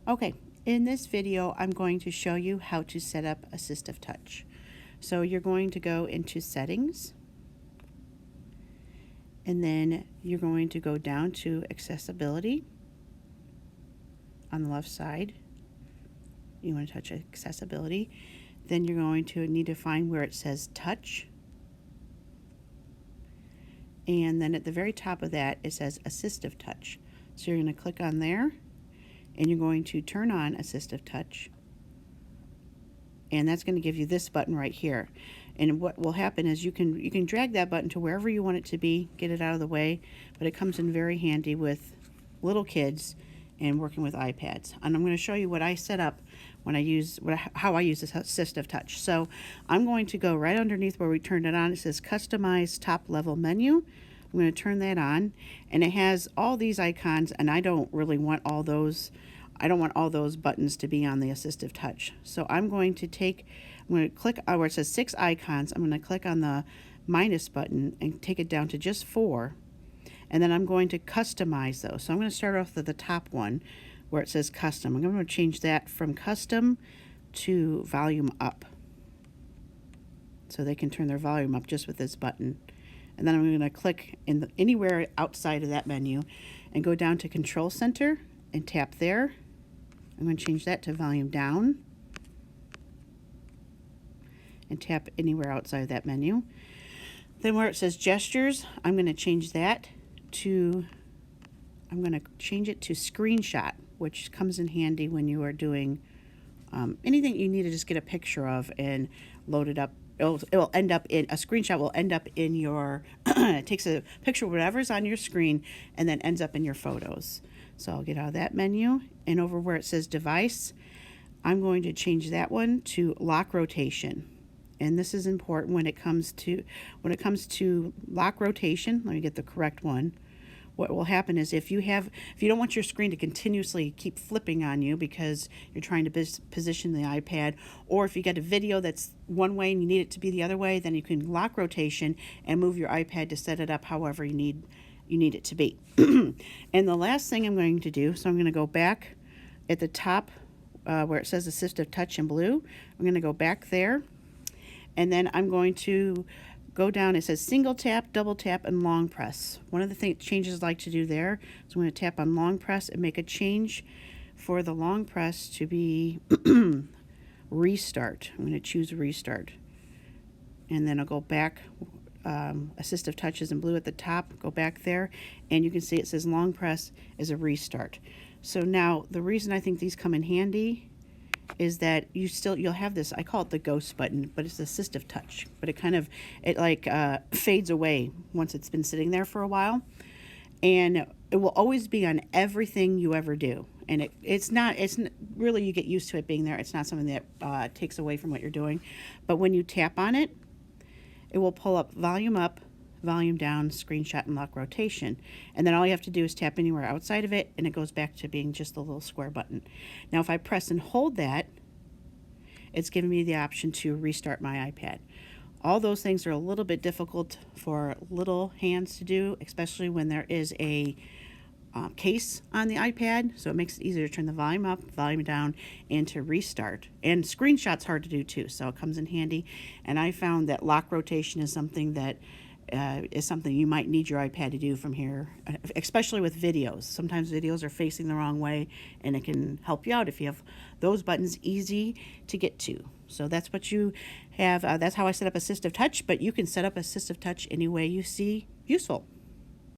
Okay, in this video I'm going to show you how to set up Assistive Touch. So you're going to go into Settings, and then you're going to go down to Accessibility on the left side. You want to touch Accessibility. Then you're going to need to find where it says Touch. And then at the very top of that it says Assistive Touch. So you're going to click on there, and you're going to turn on Assistive Touch, and that's going to give you this button right here. And what will happen is you can drag that button to wherever you want it to be, get it out of the way, but it comes in very handy with little kids and working with iPads. And I'm going to show you what I set up when I use how I use this Assistive Touch. So I'm going to go right underneath where we turned it on. It says Customize Top Level Menu. I'm going to turn that on, and it has all these icons, and I don't really want all those. I don't want all those buttons to be on the Assistive Touch. So I'm going to click where it says 6 icons. I'm going to click on the minus button and take it down to just 4. And then I'm going to customize those. So I'm going to start off with the top one where it says custom. I'm going to change that from custom to volume up, so they can turn their volume up just with this button. And then I'm going to click anywhere outside of that menu and go down to Control Center and tap there. I'm going to change that to volume down and tap anywhere outside of that menu. Then where it says gestures, I'm going to change that to, I'm going to change it to screenshot, which comes in handy when you are doing anything you need to just get a picture of and load it up. It will end up in a screenshot. Will end up in your it takes a picture of whatever's on your screen and then ends up in your photos. So I'll get out of that menu, and over where it says device, I'm going to change that one to lock rotation. And this is important when it comes to lock rotation. Let me get the correct one. What will happen is if you don't want your screen to continuously keep flipping on you because you're trying to position the iPad, or if you get a video that's one way and you need it to be the other way, then you can lock rotation and move your iPad to set it up however you need it to be. And the last thing I'm going to do, so I'm going to go back at the top where it says Assistive Touch in blue. I'm going to go back there, and then I'm going to go down. It says single tap, double tap, and long press. One of the changes I like to do there is I'm going to tap on long press and make a change for the long press to be restart. I'm going to choose restart. And then I'll go back. Assistive Touch is in blue at the top. Go back there, and you can see it says long press is a restart. So now the reason I think these come in handy is that you'll have this, I call it the ghost button, but it's Assistive Touch, but it fades away once it's been sitting there for a while, and it will always be on everything you ever do. And it's really, you get used to it being there. It's not something that takes away from what you're doing, but when you tap on it, it will pull up, volume down, screenshot, and lock rotation. And then all you have to do is tap anywhere outside of it, and it goes back to being just a little square button. Now if I press and hold that, it's giving me the option to restart my iPad. All those things are a little bit difficult for little hands to do, especially when there is a case on the iPad, so it makes it easier to turn the volume up, volume down, and to restart. And screenshot's hard to do too, so it comes in handy. And I found that lock rotation is something that is something you might need your iPad to do from here, especially with videos. Sometimes videos are facing the wrong way, and it can help you out if you have those buttons easy to get to. So that's what you have. That's how I set up Assistive Touch, but you can set up Assistive Touch any way you see useful.